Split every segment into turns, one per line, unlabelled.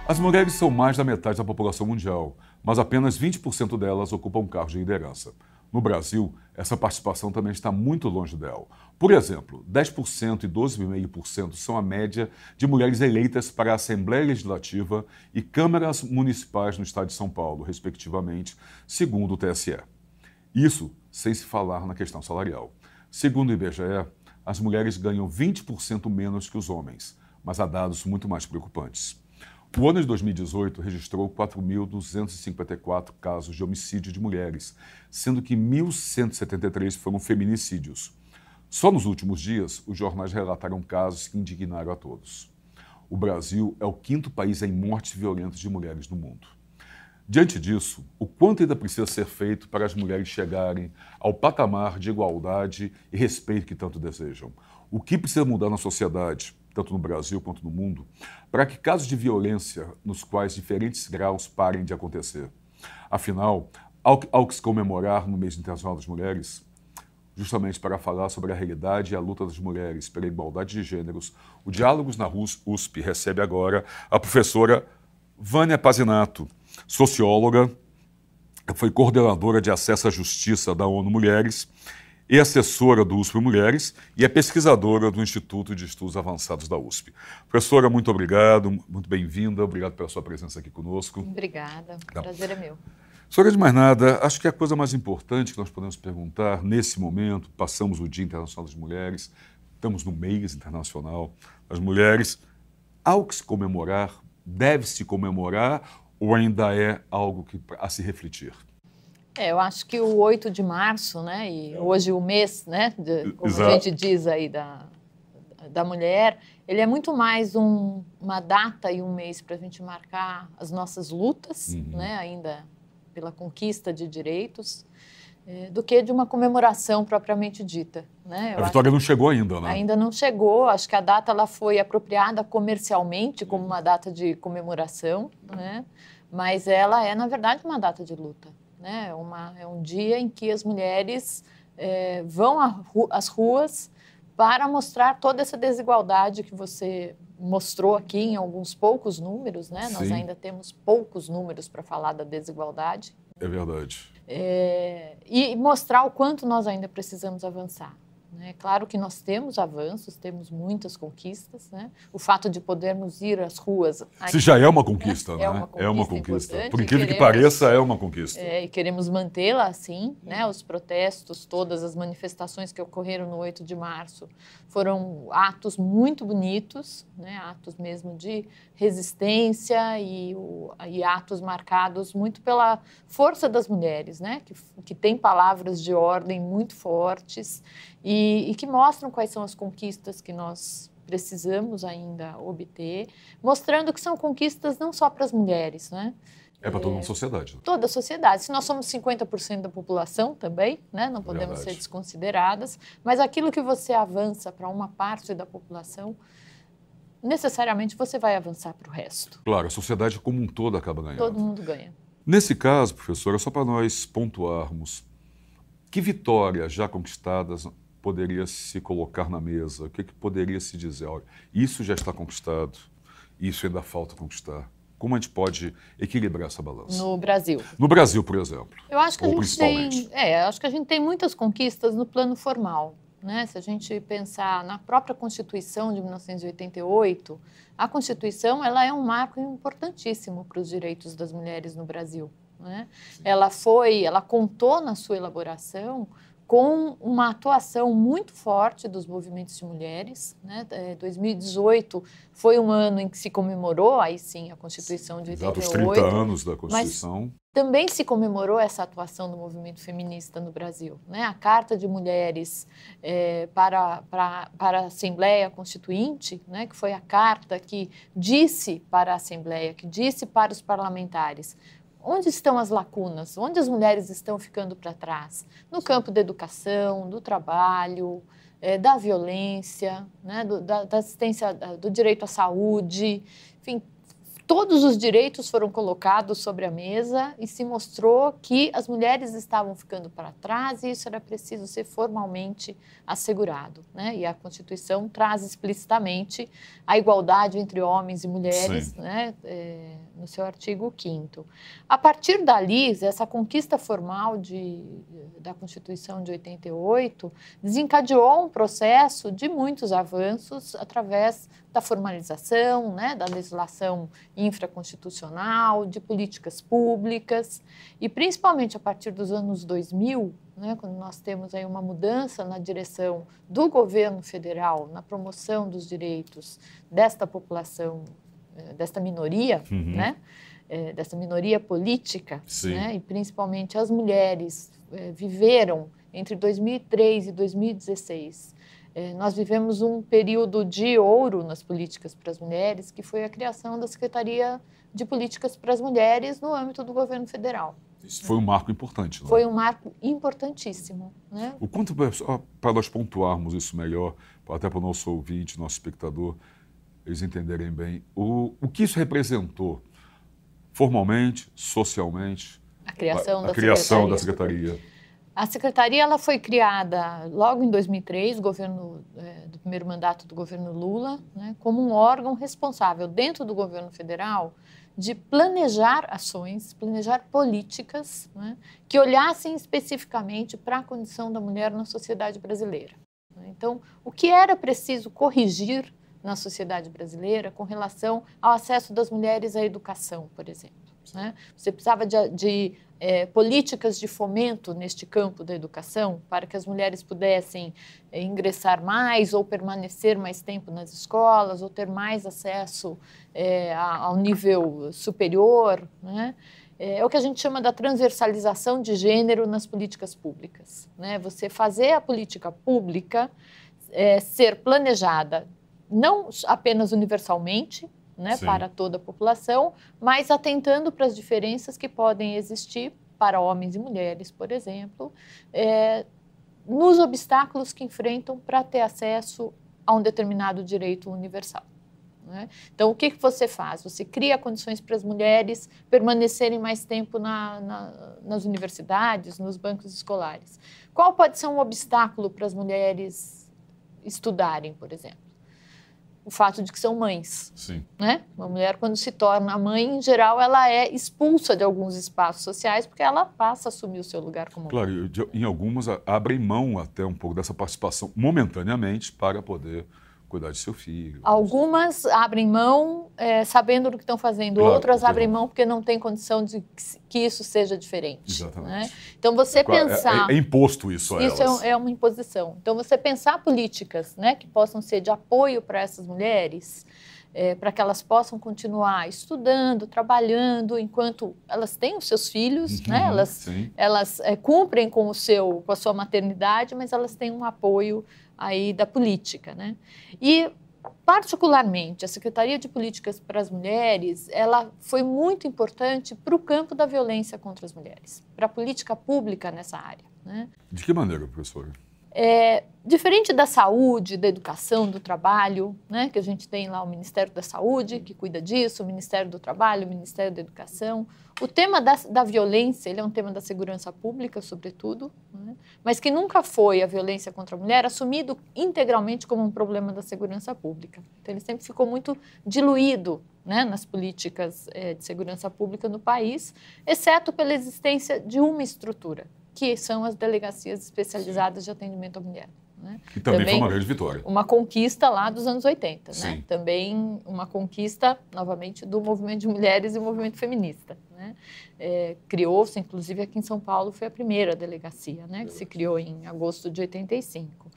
As mulheres são mais da metade da população mundial, mas apenas 20% delas ocupam cargos de liderança. No Brasil, essa participação também está muito longe dela. Por exemplo, 10% e 12,5% são a média de mulheres eleitas para a Assembleia Legislativa e câmaras municipais no estado de São Paulo, respectivamente, segundo o TSE. Isso sem se falar na questão salarial. Segundo o IBGE, as mulheres ganham 20% menos que os homens, mas há dados muito mais preocupantes. O ano de 2018 registrou 4.254 casos de homicídio de mulheres, sendo que 1.173 foram feminicídios. Só nos últimos dias, os jornais relataram casos que indignaram a todos. O Brasil é o 5º país em mortes violentas de mulheres no mundo. Diante disso, o quanto ainda precisa ser feito para as mulheres chegarem ao patamar de igualdade e respeito que tanto desejam? O que precisa mudar na sociedade, tanto no Brasil quanto no mundo, para que casos de violência nos quais diferentes graus parem de acontecer? Afinal, ao que se comemorar no mês internacional das mulheres, justamente para falar sobre a realidade e a luta das mulheres pela igualdade de gêneros, o Diálogos na USP recebe agora a professora Vânia Pazinato, socióloga, foi coordenadora de acesso à justiça da ONU Mulheres e assessora do USP Mulheres e é pesquisadora do Instituto de Estudos Avançados da USP. Professora, muito obrigado, muito bem-vinda, obrigado pela sua presença aqui conosco.
Obrigada, o prazer é meu.
Senhora, de mais nada, acho que a coisa mais importante que nós podemos perguntar nesse momento, passamos o Dia Internacional das Mulheres, estamos no mês internacional das mulheres, há o que se comemorar, deve-se comemorar ou ainda é algo a se refletir?
Eu acho que o 8 de março, né, e hoje o mês, né, como a gente diz aí da mulher, ele é muito mais uma data e um mês para a gente marcar as nossas lutas, né, ainda pela conquista de direitos, do que de uma comemoração propriamente dita, né?
A vitória não chegou ainda, né?
Ainda não chegou, acho que a data ela foi apropriada comercialmente como uma data de comemoração, né? Mas ela é, na verdade, uma data de luta, né? É um dia em que as mulheres vão às ruas para mostrar toda essa desigualdade que você mostrou aqui em alguns poucos números, né? Sim. Nós ainda temos poucos números para falar da desigualdade.
É verdade.
E mostrar o quanto nós ainda precisamos avançar. É claro que nós temos avanços, temos muitas conquistas, né? O fato de podermos ir às ruas...
Isso já é uma conquista, né?
É uma conquista.
Por incrível que pareça, é uma conquista.
E queremos mantê-la assim, né? Os protestos, todas as manifestações que ocorreram no 8 de março foram atos muito bonitos, né? Atos mesmo de resistência e atos marcados muito pela força das mulheres, né? Que tem palavras de ordem muito fortes e que mostram quais são as conquistas que nós precisamos ainda obter, mostrando que são conquistas não só para as mulheres, né?
É para toda a sociedade.
Toda a sociedade. Se nós somos 50% da população também, né? Não podemos ser desconsideradas, mas aquilo que você avança para uma parte da população, necessariamente você vai avançar para o resto.
Claro, a sociedade como um todo acaba ganhando.
Todo mundo ganha.
Nesse caso, professora, só para nós pontuarmos, que vitórias já conquistadas poderia se colocar na mesa? O que poderia se dizer? Olha, isso já está conquistado, isso ainda falta conquistar. Como a gente pode equilibrar essa balança?
No Brasil.
No Brasil, por exemplo.
Eu acho que acho que a gente tem muitas conquistas no plano formal, né? Se a gente pensar na própria Constituição de 1988, a Constituição ela é um marco importantíssimo para os direitos das mulheres no Brasil, né? Ela contou na sua elaboração com uma atuação muito forte dos movimentos de mulheres, né? 2018 foi um ano em que se comemorou, aí sim, a Constituição de 88.
Exato, os 30 anos da Constituição.
Mas também se comemorou essa atuação do movimento feminista no Brasil, né? A Carta de Mulheres para a Assembleia Constituinte, né? Que foi a carta que disse para a Assembleia, que disse para os parlamentares: onde estão as lacunas? Onde as mulheres estão ficando para trás? No campo da educação, do trabalho, da violência, né? da assistência, do direito à saúde, enfim, todos os direitos foram colocados sobre a mesa e se mostrou que as mulheres estavam ficando para trás e isso era preciso ser formalmente assegurado, né? E a Constituição traz explicitamente a igualdade entre homens e mulheres, né? No seu artigo 5º. A partir dali, essa conquista formal da Constituição de 88 desencadeou um processo de muitos avanços através da formalização, né, da legislação infraconstitucional, de políticas públicas e principalmente a partir dos anos 2000, né, quando nós temos aí uma mudança na direção do governo federal na promoção dos direitos desta população, desta minoria, né, dessa minoria política, né, e principalmente as mulheres viveram entre 2003 e 2016. Nós vivemos um período de ouro nas políticas para as mulheres, que foi a criação da Secretaria de Políticas para as Mulheres no âmbito do governo federal.
Isso foi um marco importante, não é?
Foi um marco importantíssimo, né?
O quanto, para nós pontuarmos isso melhor, até para o nosso ouvinte, nosso espectador, eles entenderem bem, o que isso representou formalmente, socialmente,
a criação
da Secretaria?
A Secretaria ela foi criada logo em 2003, do primeiro mandato do governo Lula, né, como um órgão responsável dentro do governo federal de planejar ações, planejar políticas, né, que olhassem especificamente para a condição da mulher na sociedade brasileira. Então, o que era preciso corrigir na sociedade brasileira com relação ao acesso das mulheres à educação, por exemplo, né? Você precisava de políticas de fomento neste campo da educação para que as mulheres pudessem ingressar mais ou permanecer mais tempo nas escolas ou ter mais acesso ao nível superior, né? É o que a gente chama da transversalização de gênero nas políticas públicas, né? Você fazer a política pública ser planejada não apenas universalmente, né, para toda a população, mas atentando para as diferenças que podem existir para homens e mulheres, por exemplo, nos obstáculos que enfrentam para ter acesso a um determinado direito universal, né? Então, o que você faz? Você cria condições para as mulheres permanecerem mais tempo nas universidades, nos bancos escolares. Qual pode ser um obstáculo para as mulheres estudarem, por exemplo? O fato de que são mães.
Sim.
Né? Uma mulher, quando se torna mãe, em geral, ela é expulsa de alguns espaços sociais porque ela passa a assumir o seu lugar como mãe.
Claro, em algumas abrem mão até um pouco dessa participação momentaneamente para poder cuidar de seu filho.
Algumas abrem mão sabendo do que estão fazendo, claro, outras abrem mão porque não têm condição de que isso seja diferente.
Exatamente.
Né? Então, você pensar...
É imposto isso a elas.
Isso é uma imposição. Então, você pensar políticas, né, que possam ser de apoio para essas mulheres, para que elas possam continuar estudando, trabalhando, enquanto elas têm os seus filhos, né? Elas cumprem com a sua maternidade, mas elas têm um apoio aí da política, né? E, particularmente, a Secretaria de Políticas para as Mulheres, ela foi muito importante para o campo da violência contra as mulheres, para a política pública nessa área, né?
De que maneira, professora?
Diferente da saúde, da educação, do trabalho, né, que a gente tem lá o Ministério da Saúde, que cuida disso, o Ministério do Trabalho, o Ministério da Educação. O tema da violência, ele é um tema da segurança pública, sobretudo, né, mas que nunca foi a violência contra a mulher assumido integralmente como um problema da segurança pública. Então, ele sempre ficou muito diluído, né, nas políticas de segurança pública no país, exceto pela existência de uma estrutura, que são as delegacias especializadas de atendimento à mulher. Né?
E também foi uma grande vitória.
Uma conquista lá dos anos 80.
Sim.
Né? Também uma conquista, novamente, do movimento de mulheres e movimento feminista. Né? Criou-se, inclusive aqui em São Paulo, foi a primeira delegacia, né, que se criou em agosto de 85.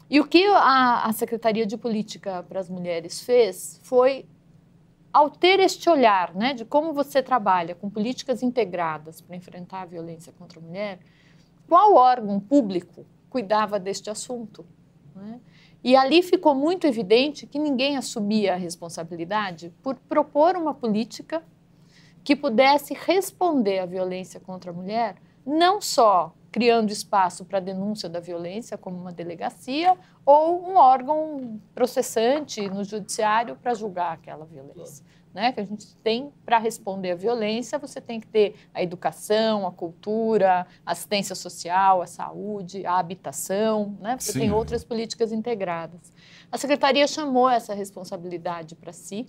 E o que a Secretaria de Política para as Mulheres fez foi, ao ter este olhar, né, de como você trabalha com políticas integradas para enfrentar a violência contra a mulher, qual órgão público cuidava deste assunto? Né? E ali ficou muito evidente que ninguém assumia a responsabilidade por propor uma política que pudesse responder à violência contra a mulher, não só criando espaço para a denúncia da violência, como uma delegacia, ou um órgão processante no judiciário para julgar aquela violência. né, que a gente tem para responder à violência. Você tem que ter a educação, a cultura, a assistência social, a saúde, a habitação, né? Você tem outras políticas integradas. A Secretaria chamou essa responsabilidade para si,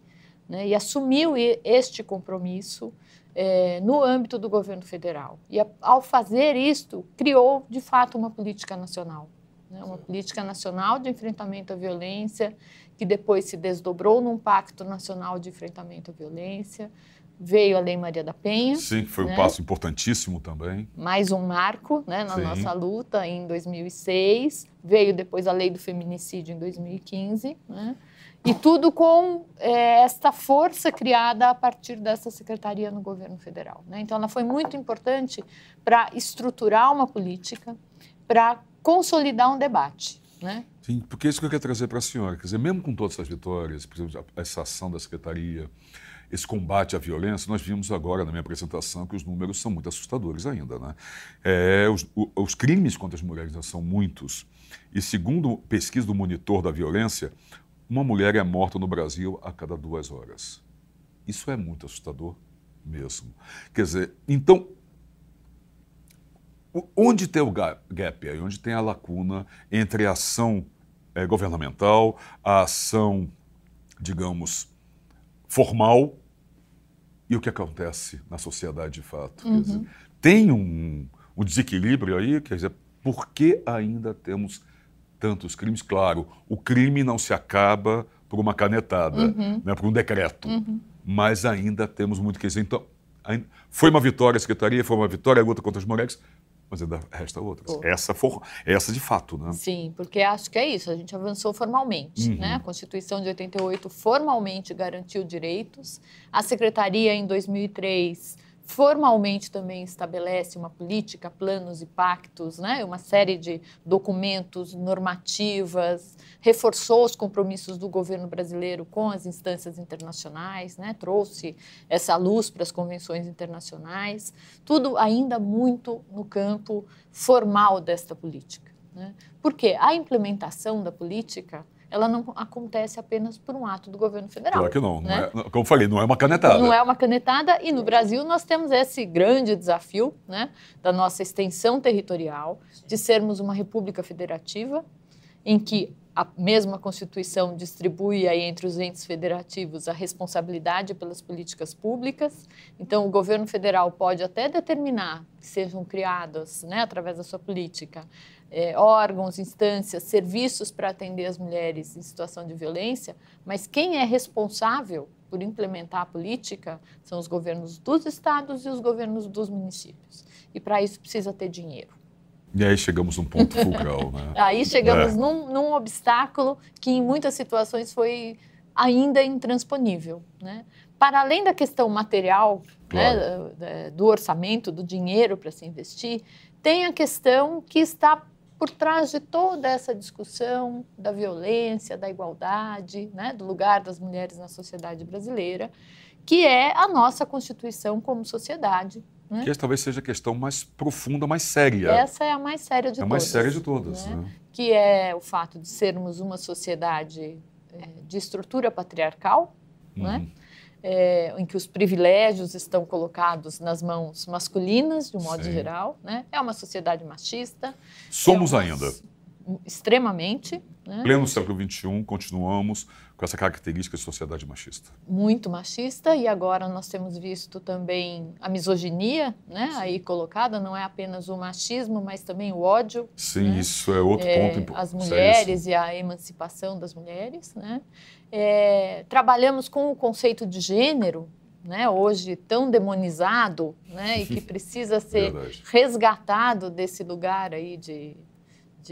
né, e assumiu este compromisso no âmbito do governo federal. E, ao fazer isto, criou, de fato, uma política nacional. Né, uma política nacional de enfrentamento à violência, que depois se desdobrou num Pacto Nacional de Enfrentamento à Violência. Veio a Lei Maria da Penha.
Sim, foi um passo importantíssimo também.
Mais um marco, né, na nossa luta em 2006. Veio depois a Lei do Feminicídio em 2015, né? E tudo com esta força criada a partir dessa secretaria no governo federal, né? Então, ela foi muito importante para estruturar uma política, para consolidar um debate, né?
Sim, porque é isso que eu quero trazer para a senhora. Quer dizer, mesmo com todas essas vitórias, por exemplo, essa ação da secretaria, esse combate à violência, nós vimos agora na minha apresentação que os números são muito assustadores ainda, né? Os crimes contra as mulheres já são muitos. E segundo pesquisa do Monitor da Violência, uma mulher é morta no Brasil a cada 2 horas. Isso é muito assustador mesmo. Quer dizer, então, onde tem o gap aí? Onde tem a lacuna entre a ação governamental, a ação, digamos, formal e o que acontece na sociedade de fato? Quer dizer, tem um desequilíbrio aí? Quer dizer, por que ainda temos tantos crimes? Claro, o crime não se acaba por uma canetada, né, por um decreto, mas ainda temos muito que dizer. Então, foi uma vitória a secretaria, foi uma vitória a luta contra as mulheres, mas ainda resta outras. Essa de fato, né?
Sim, porque acho que é isso, a gente avançou formalmente, né? A Constituição de 88 formalmente garantiu direitos, a secretaria em 2003 formalmente também estabelece uma política, planos e pactos, né? Uma série de documentos, normativas, reforçou os compromissos do governo brasileiro com as instâncias internacionais, né? Trouxe essa luz para as convenções internacionais, tudo ainda muito no campo formal desta política, né? Porque a implementação da política, ela não acontece apenas por um ato do governo federal.
Claro que não.
Né?
Não é, como eu falei, não é uma canetada.
Não é uma canetada, e no Brasil nós temos esse grande desafio, né, da nossa extensão territorial, de sermos uma república federativa, em que a mesma Constituição distribui aí entre os entes federativos a responsabilidade pelas políticas públicas. Então, o governo federal pode até determinar que sejam criados, né, através da sua política, órgãos, instâncias, serviços para atender as mulheres em situação de violência, mas quem é responsável por implementar a política são os governos dos estados e os governos dos municípios. E para isso precisa ter dinheiro.
E aí chegamos num ponto fulcral, né?
Aí chegamos num obstáculo que em muitas situações foi ainda intransponível, né? Para além da questão material, claro, né, do orçamento, do dinheiro para se investir, tem a questão que está por trás de toda essa discussão da violência, da igualdade, né, do lugar das mulheres na sociedade brasileira, que é a nossa Constituição como sociedade. Né?
Que essa talvez seja a questão mais profunda, mais séria.
Essa é a mais séria de todas.
É a mais séria de todas.
Né?
Né?
Que é o fato de sermos uma sociedade de estrutura patriarcal, né? Em que os privilégios estão colocados nas mãos masculinas, de um modo geral. Né? É uma sociedade machista.
Somos ainda.
Extremamente. Né?
Pleno século XXI, continuamos com essa característica de sociedade machista.
Muito machista, e agora nós temos visto também a misoginia, né, aí colocada, não é apenas o machismo, mas também o ódio.
Sim, né? Isso é outro ponto importante.
As mulheres e a emancipação das mulheres. Né? Trabalhamos com o conceito de gênero, né, hoje tão demonizado, né, e que precisa ser resgatado desse lugar aí de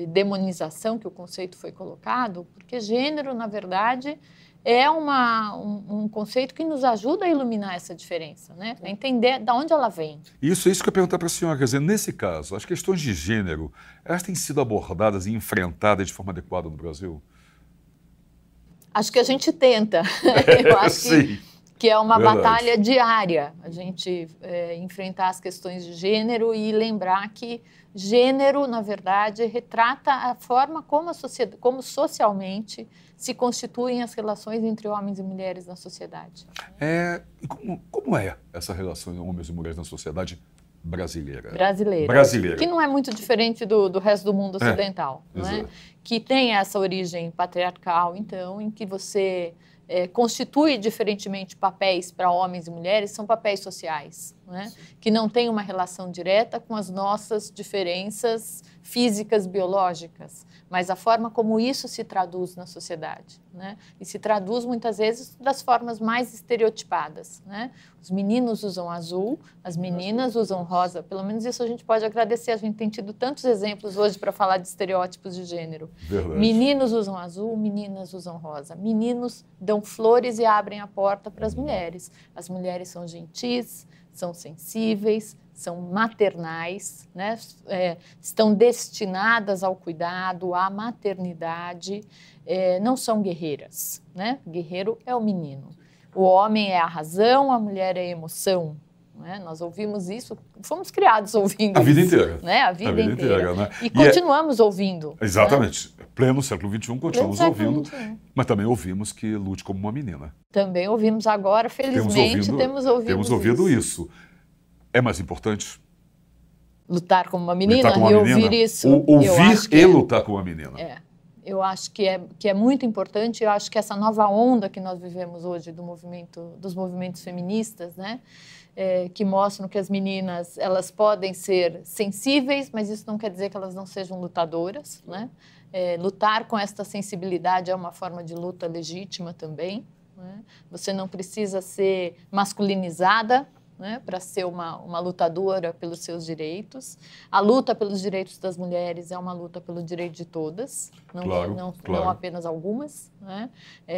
demonização que o conceito foi colocado, porque gênero, na verdade, é um conceito que nos ajuda a iluminar essa diferença, né? A entender de onde ela vem.
Isso é isso que eu ia perguntar para a senhora. Quer dizer, nesse caso, as questões de gênero, elas têm sido abordadas e enfrentadas de forma adequada no Brasil?
Acho que a gente tenta. Eu acho que que é uma
Verdade.
batalha diária, a gente enfrentar as questões de gênero e lembrar que gênero, na verdade, retrata a forma como, como socialmente se constituem as relações entre homens e mulheres na sociedade.
Como é essa relação entre homens e mulheres na sociedade brasileira?
Brasileira. Que não é muito diferente do resto do mundo ocidental, não é? Que tem essa origem patriarcal, então, em que você constitui diferentemente papéis para homens e mulheres, são papéis sociais, né? Que não têm uma relação direta com as nossas diferenças físicas, biológicas, mas a forma como isso se traduz na sociedade, né? E se traduz muitas vezes das formas mais estereotipadas, né? Os meninos usam azul, as meninas usam rosa, pelo menos isso a gente pode agradecer, a gente tem tido tantos exemplos hoje para falar de estereótipos de gênero.
Verdade.
Meninos usam azul, meninas usam rosa, meninos dão flores e abrem a porta para as mulheres são gentis, são sensíveis, são maternais, né? Estão destinadas ao cuidado, à maternidade, não são guerreiras, né? Guerreiro é o menino. O homem é a razão, a mulher é a emoção. Né? Nós ouvimos isso, fomos criados ouvindo
a vida
isso,
inteira.
Né? A vida inteira.
Né?
E continuamos ouvindo.
Exatamente. Né? Pleno século XXI, continuamos ouvindo,
XXI.
mas também ouvimos que lute como uma menina.
Também ouvimos agora, felizmente, temos ouvido
isso. É mais importante?
Lutar como uma menina
e
ouvir isso.
Ouvir e lutar como uma menina.
Eu acho que é muito importante, eu acho que essa nova onda que nós vivemos hoje dos movimentos feministas, né? Que mostram que as meninas elas podem ser sensíveis, mas isso não quer dizer que elas não sejam lutadoras, né? Lutar com esta sensibilidade é uma forma de luta legítima também, né? Você não precisa ser masculinizada, né, para ser uma lutadora pelos seus direitos. A luta pelos direitos das mulheres é uma luta pelo direito de todas, não apenas algumas. Né?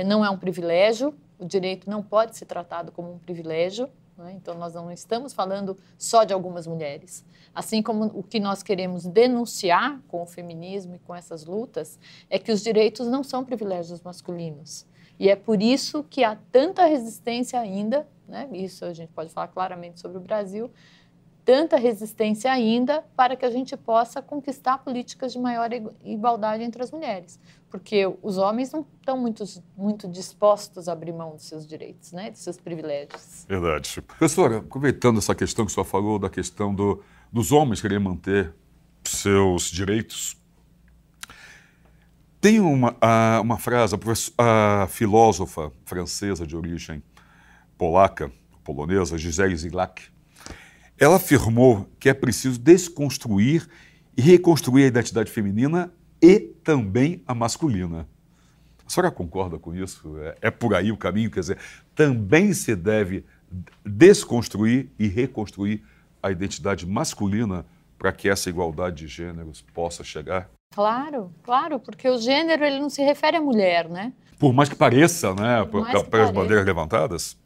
Não é um privilégio, o direito não pode ser tratado como um privilégio, né? Então nós não estamos falando só de algumas mulheres. Assim como o que nós queremos denunciar com o feminismo e com essas lutas é que os direitos não são privilégios masculinos. E é por isso que há tanta resistência ainda, né? Isso a gente pode falar claramente sobre o Brasil, tanta resistência ainda para que a gente possa conquistar políticas de maior igualdade entre as mulheres. Porque os homens não estão muito dispostos a abrir mão dos seus direitos, né? Dos seus privilégios.
Verdade. Professora, aproveitando essa questão que a senhora falou, da questão dos homens quererem manter seus direitos, tem uma frase, a filósofa francesa de origem polonesa, Gisèle Zilak, ela afirmou que é preciso desconstruir e reconstruir a identidade feminina e também a masculina. A senhora concorda com isso? É por aí o caminho? Quer dizer, também se deve desconstruir e reconstruir a identidade masculina para que essa igualdade de gêneros possa chegar?
Claro, porque o gênero ele não se refere à mulher, né?
Por mais que pareça, né? Para as bandeiras levantadas.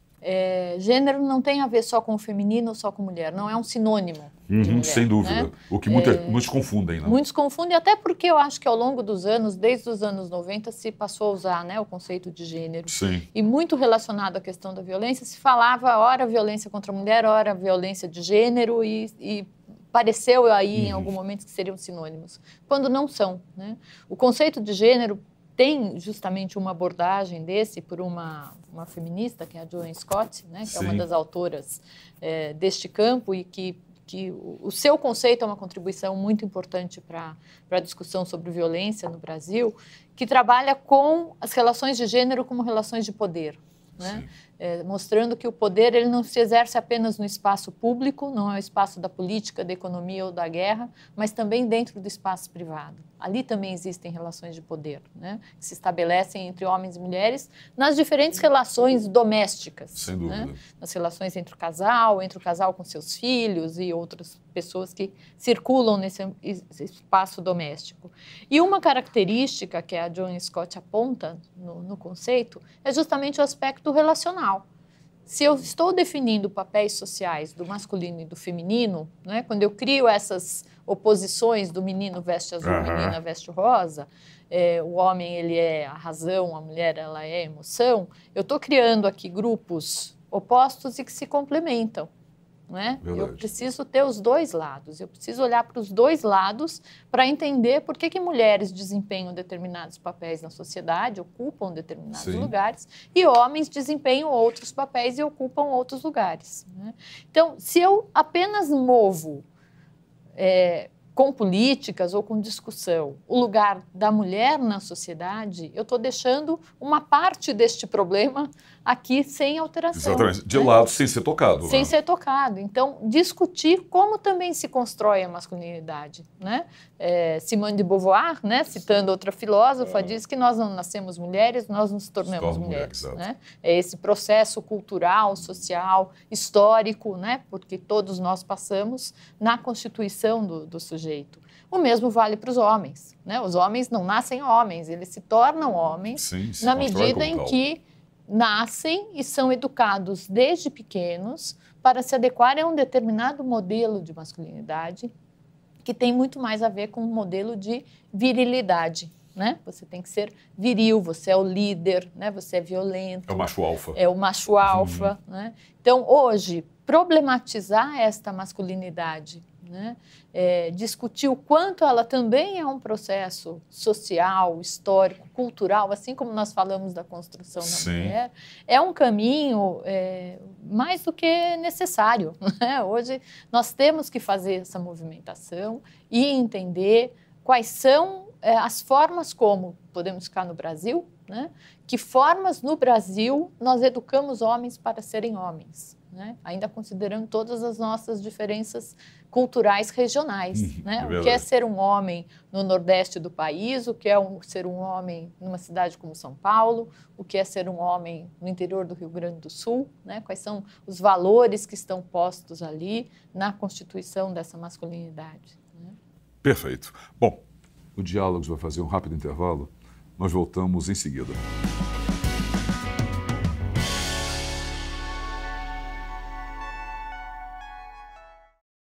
Gênero não tem a ver só com o feminino ou só com mulher, não é um sinônimo de mulher,
sem dúvida, né? O que muitos confundem, né?
Muitos confundem, até porque eu acho que ao longo dos anos, desde os anos 90, se passou a usar, né, o conceito de gênero.
Sim.
E muito relacionado à questão da violência, se falava ora violência contra a mulher, ora violência de gênero e pareceu aí em algum momento que seriam sinônimos, quando não são, né? O conceito de gênero tem justamente uma abordagem desse por uma feminista, que é a Joan Scott, né, que é uma das autoras deste campo e que o seu conceito é uma contribuição muito importante para a discussão sobre violência no Brasil, que trabalha com as relações de gênero como relações de poder, né? Mostrando que o poder ele não se exerce apenas no espaço público, não é o espaço da política, da economia ou da guerra, mas também dentro do espaço privado. Ali também existem relações de poder, né, que se estabelecem entre homens e mulheres nas diferentes relações domésticas.
Sem dúvida.
Né? Nas relações entre o casal com seus filhos e outras pessoas que circulam nesse espaço doméstico. E uma característica que a Joan Scott aponta no conceito é justamente o aspecto relacional. Se eu estou definindo papéis sociais do masculino e do feminino, né, quando eu crio essas oposições do menino veste azul, menina veste rosa, o homem ele é a razão, a mulher ela é a emoção, eu estou criando aqui grupos opostos e que se complementam. Né? Eu preciso ter os dois lados, eu preciso olhar para os dois lados para entender por que mulheres desempenham determinados papéis na sociedade, ocupam determinados lugares, e homens desempenham outros papéis e ocupam outros lugares. Né? Então, se eu apenas movo com políticas ou com discussão o lugar da mulher na sociedade, eu estou deixando uma parte deste problema aqui sem alteração.
Exatamente, de lado, sem ser tocado.
Sem ser tocado. Então, discutir como também se constrói a masculinidade. Né? Simone de Beauvoir, né, citando outra filósofa, diz que nós não nascemos mulheres, nós nos tornamos mulheres. Né? É esse processo cultural, social, histórico, né, porque todos nós passamos na constituição do sujeito. O mesmo vale para os homens. Né? Os homens não nascem homens, eles se tornam homens na medida em que nascem e são educados desde pequenos para se adequarem a um determinado modelo de masculinidade que tem muito mais a ver com um modelo de virilidade. Né? Você tem que ser viril, você é o líder, né? Você é violento.
É o macho alfa.
É o macho alfa. Né? Então, hoje, problematizar esta masculinidade, né? Discutir o quanto ela também é um processo social, histórico, cultural, assim como nós falamos da construção da mulher, é um caminho mais do que necessário. Né? Hoje nós temos que fazer essa movimentação e entender quais são as formas como podemos ficar no Brasil, né? Que formas no Brasil nós educamos homens para serem homens. Né? Ainda considerando todas as nossas diferenças culturais regionais. Né? O que é ser um homem no Nordeste do país, o que é ser um homem numa cidade como São Paulo, o que é ser um homem no interior do Rio Grande do Sul, né? Quais são os valores que estão postos ali na constituição dessa masculinidade. Né?
Perfeito. Bom, o Diálogos vai fazer um rápido intervalo, nós voltamos em seguida.